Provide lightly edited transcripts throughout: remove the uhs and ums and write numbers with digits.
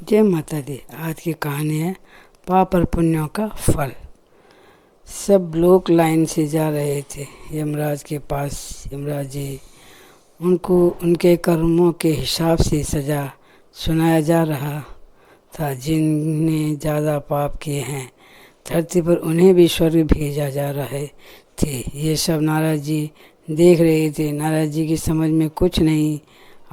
जय माता दी। आज की कहानी है पाप और पुण्यों का फल। सब लोग लाइन से जा रहे थे यमराज के पास। यमराज जी उनको उनके कर्मों के हिसाब से सज़ा सुनाया जा रहा था। जिनने ज़्यादा पाप किए हैं धरती पर उन्हें भी स्वर्ग भेजा जा रहे थे। ये सब नारद जी देख रहे थे। नारद जी की समझ में कुछ नहीं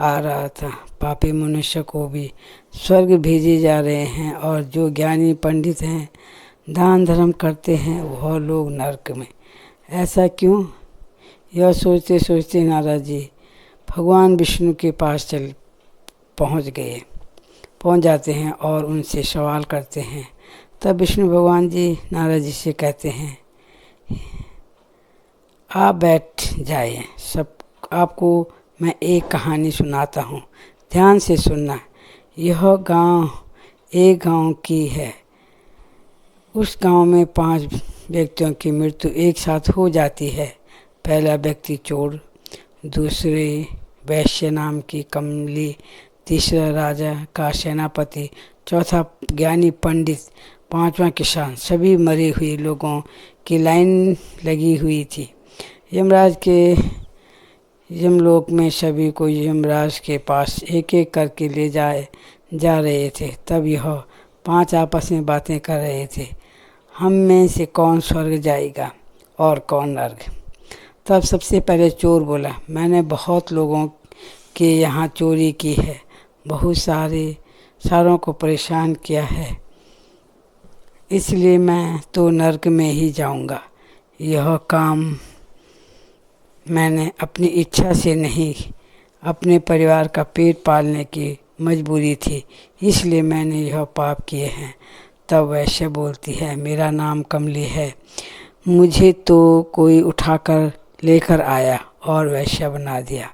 आ रहा था। पापी मनुष्य को भी स्वर्ग भेजे जा रहे हैं और जो ज्ञानी पंडित हैं, दान धर्म करते हैं, वह लोग नरक में। ऐसा क्यों? यह सोचते सोचते नारद जी भगवान विष्णु के पास पहुंच जाते हैं और उनसे सवाल करते हैं। तब विष्णु भगवान जी नारद जी से कहते हैं, आप बैठ जाइए। आपको मैं एक कहानी सुनाता हूँ, ध्यान से सुनना। यह एक गांव की है। उस गांव में 5 व्यक्तियों की मृत्यु एक साथ हो जाती है। पहला व्यक्ति चोर, दूसरे वैश्य नाम की कमली, तीसरा राजा का सेनापति, चौथा ज्ञानी पंडित, 5वां किसान। सभी मरे हुए लोगों की लाइन लगी हुई थी। यमराज के यमलोक में सभी को यमराज के पास एक एक करके ले जा रहे थे। तब यह 5 आपस में बातें कर रहे थे, हम में से कौन स्वर्ग जाएगा और कौन नरक। तब सबसे पहले चोर बोला, मैंने बहुत लोगों के यहाँ चोरी की है, बहुत सारों को परेशान किया है, इसलिए मैं तो नरक में ही जाऊँगा। यह काम मैंने अपनी इच्छा से नहीं, अपने परिवार का पेट पालने की मजबूरी थी, इसलिए मैंने यह पाप किए हैं। तब वैश्य बोलती है, मेरा नाम कमली है, मुझे तो कोई उठाकर लेकर आया और वैश्य बना दिया।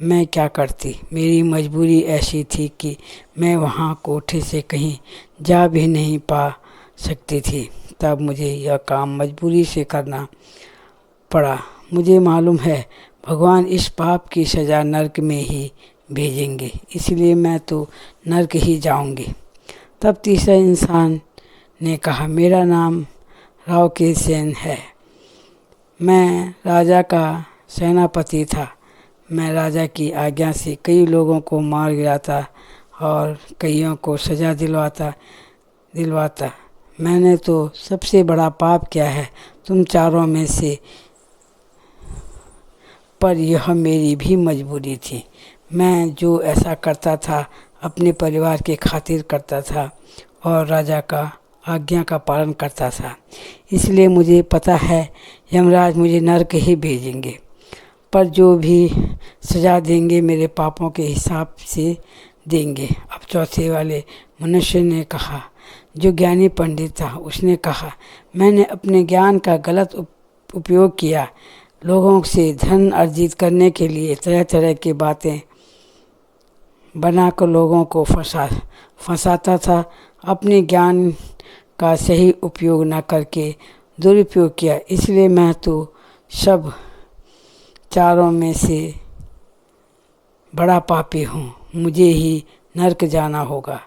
मैं क्या करती, मेरी मजबूरी ऐसी थी कि मैं वहाँ कोठे से कहीं जा भी नहीं पा सकती थी। तब मुझे यह काम मजबूरी से करना पड़ा। मुझे मालूम है भगवान इस पाप की सज़ा नरक में ही भेजेंगे, इसलिए मैं तो नरक ही जाऊंगी। तब तीसरा इंसान ने कहा, मेरा नाम राव के सेन है, मैं राजा का सेनापति था। मैं राजा की आज्ञा से कई लोगों को मार गिराता और कईयों को सज़ा दिलवाता। मैंने तो सबसे बड़ा पाप किया है तुम चारों में से, पर यह मेरी भी मजबूरी थी। मैं जो ऐसा करता था अपने परिवार के खातिर करता था और राजा का आज्ञा का पालन करता था, इसलिए मुझे पता है यमराज मुझे नरक ही भेजेंगे, पर जो भी सज़ा देंगे मेरे पापों के हिसाब से देंगे। अब चौथे वाले मनुष्य ने कहा, जो ज्ञानी पंडित था, उसने कहा, मैंने अपने ज्ञान का गलत उपयोग किया, लोगों से धन अर्जित करने के लिए तरह तरह की बातें बनाकर लोगों को फंसाता था। अपने ज्ञान का सही उपयोग न करके दुरुपयोग किया, इसलिए मैं तो सब चारों में से बड़ा पापी हूँ, मुझे ही नरक जाना होगा।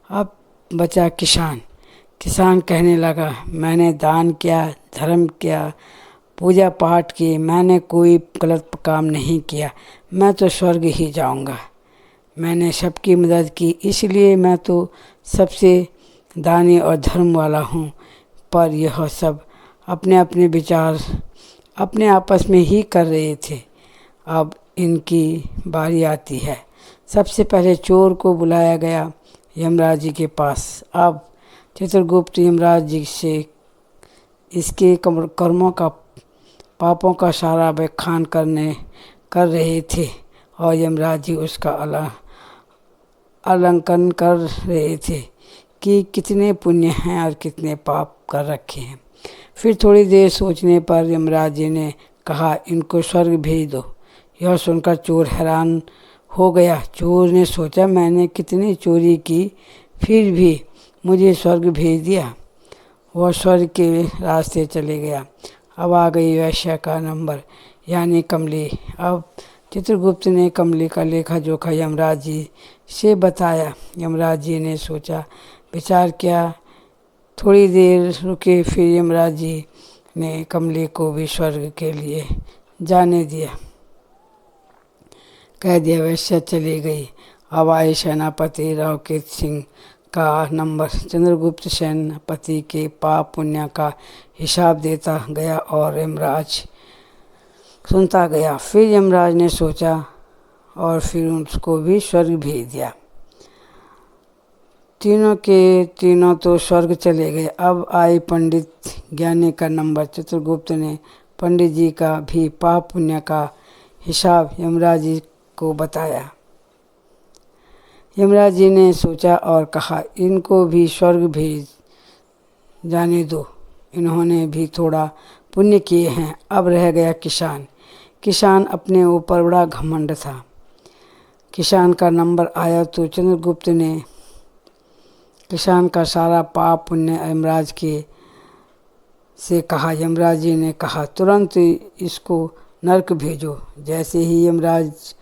अब बचा किसान कहने लगा, मैंने दान किया, धर्म किया, पूजा पाठ की, मैंने कोई गलत काम नहीं किया, मैं तो स्वर्ग ही जाऊंगा। मैंने सबकी मदद की, इसलिए मैं तो सबसे दानी और धर्म वाला हूँ। पर यह सब अपने अपने विचार अपने आपस में ही कर रहे थे। अब इनकी बारी आती है। सबसे पहले चोर को बुलाया गया यमराज जी के पास। अब चित्रगुप्त यमराज जी से इसके कर्मों का, पापों का सारा व्याख्यान कर रहे थे और यमराज जी उसका आकलन कर रहे थे कि कितने पुण्य हैं और कितने पाप कर रखे हैं। फिर थोड़ी देर सोचने पर यमराज जी ने कहा, इनको स्वर्ग भेज दो। यह सुनकर चोर हैरान हो गया। चोर ने सोचा, मैंने कितनी चोरी की, फिर भी मुझे स्वर्ग भेज दिया। वह स्वर्ग के रास्ते चले गया। अब आ गई वैश्य का नंबर, यानी कमली। अब चित्रगुप्त ने कमली का लेखा जोखा यमराज जी से बताया। यमराज जी ने सोचा विचार किया, थोड़ी देर रुके, फिर यमराज जी ने कमली को भी स्वर्ग के लिए जाने दिया। कह दिया वैश्य चली गई। अब आए सेनापति रावकेत सिंह का नंबर। चंद्रगुप्त सेनापति के पाप पुण्य का हिसाब देता गया और यमराज सुनता गया। फिर यमराज ने सोचा और फिर उसको भी स्वर्ग भेज दिया। तीनों के तीनों तो स्वर्ग चले गए। अब आई पंडित ज्ञानी का नंबर। चित्रगुप्त ने पंडित जी का भी पाप पुण्य का हिसाब यमराज जी को बताया। यमराज जी ने सोचा और कहा इनको भी स्वर्ग भेज जाने दो, इन्होंने भी थोड़ा पुण्य किए हैं। अब रह गया किसान। किसान अपने ऊपर बड़ा घमंड था। किसान का नंबर आया तो चंद्रगुप्त ने किसान का सारा पाप पुण्य यमराज के से कहा। यमराज जी ने कहा तुरंत इसको नरक भेजो। जैसे ही यमराज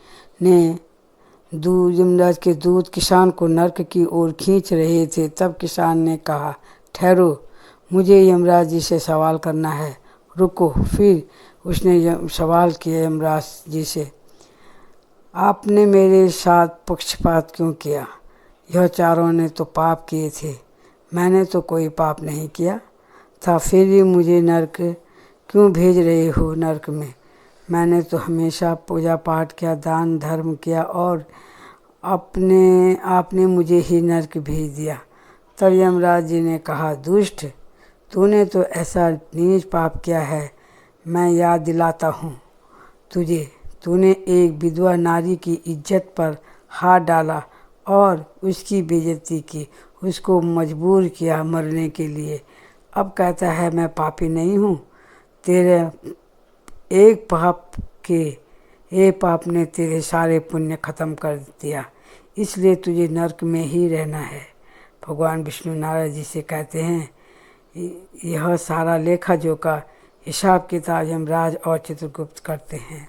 के दूत किसान को नरक की ओर खींच रहे थे, तब किसान ने कहा ठहरो, मुझे यमराज जी से सवाल करना है, रुको। फिर उसने सवाल किया यमराज जी से, आपने मेरे साथ पक्षपात क्यों किया? यह चारों ने तो पाप किए थे, मैंने तो कोई पाप नहीं किया था, फिर भी मुझे नरक क्यों भेज रहे हो? नरक में मैंने तो हमेशा पूजा पाठ किया, दान धर्म किया और आपने मुझे ही नरक भेज दिया। तब यमराज जी ने कहा दुष्ट, तूने तो ऐसा नीच पाप किया है, मैं याद दिलाता हूँ तुझे। तूने एक विधवा नारी की इज्जत पर हाथ डाला और उसकी बेइज्जती की, उसको मजबूर किया मरने के लिए। अब कहता है मैं पापी नहीं हूँ। तेरे एक पाप ने तेरे सारे पुण्य खत्म कर दिया, इसलिए तुझे नरक में ही रहना है। भगवान विष्णु नारद जी से कहते हैं यह सारा लेखा जोखा हिसाब किताब यमराज और चित्रगुप्त करते हैं।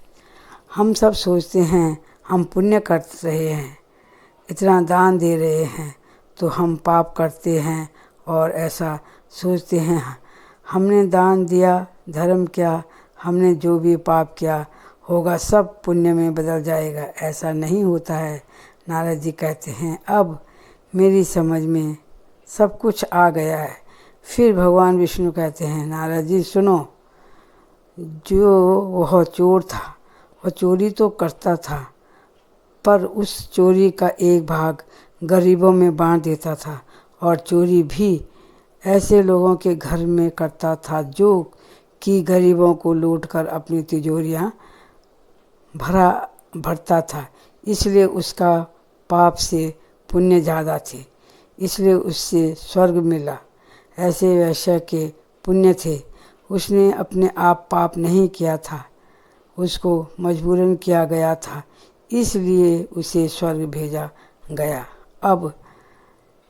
हम सब सोचते हैं हम पुण्य कर रहे हैं, इतना दान दे रहे हैं, तो हम पाप करते हैं और ऐसा सोचते हैं हमने दान दिया, धर्म किया, हमने जो भी पाप किया होगा सब पुण्य में बदल जाएगा। ऐसा नहीं होता है। नारद जी कहते हैं अब मेरी समझ में सब कुछ आ गया है। फिर भगवान विष्णु कहते हैं नारद जी सुनो, जो वह चोर था वह चोरी तो करता था, पर उस चोरी का एक भाग गरीबों में बांट देता था, और चोरी भी ऐसे लोगों के घर में करता था जो कि गरीबों को लूटकर अपनी तिजोरियां भरता था। इसलिए उसका पाप से पुण्य ज़्यादा थे, इसलिए उससे स्वर्ग मिला। ऐसे वैश्य के पुण्य थे, उसने अपने आप पाप नहीं किया था, उसको मजबूरन किया गया था, इसलिए उसे स्वर्ग भेजा गया। अब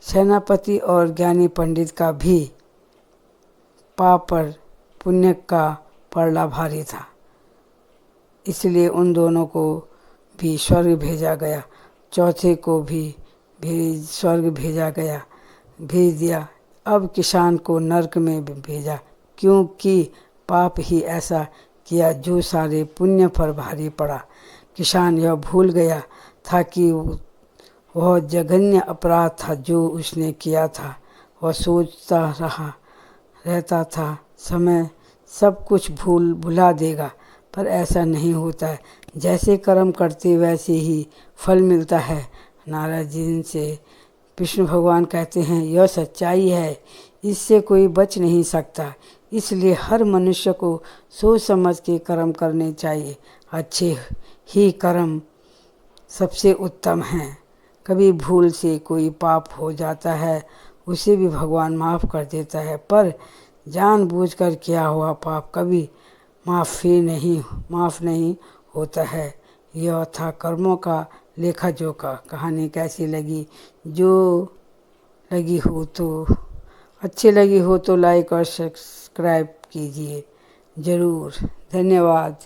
सेनापति और ज्ञानी पंडित का भी पाप पर पुण्य का पड़ला भारी था, इसलिए उन दोनों को भी स्वर्ग भेजा गया। चौथे को भी स्वर्ग भेज दिया। अब किसान को नरक में भेजा, क्योंकि पाप ही ऐसा किया जो सारे पुण्य पर भारी पड़ा। किसान यह भूल गया था कि वह जघन्य अपराध था जो उसने किया था। वह सोचता रहता था समय सब कुछ भुला देगा, पर ऐसा नहीं होता है। जैसे कर्म करते वैसे ही फल मिलता है। नारद जी से विष्णु भगवान कहते हैं यह सच्चाई है, इससे कोई बच नहीं सकता, इसलिए हर मनुष्य को सोच समझ के कर्म करने चाहिए। अच्छे ही कर्म सबसे उत्तम हैं। कभी भूल से कोई पाप हो जाता है, उसे भी भगवान माफ़ कर देता है, पर जानबूझकर किया हुआ पाप कभी माफ़ नहीं होता है। यह था कर्मों का लेखा जोखा। कहानी कैसी लगी? अच्छी लगी हो तो लाइक और सब्सक्राइब कीजिए ज़रूर। धन्यवाद।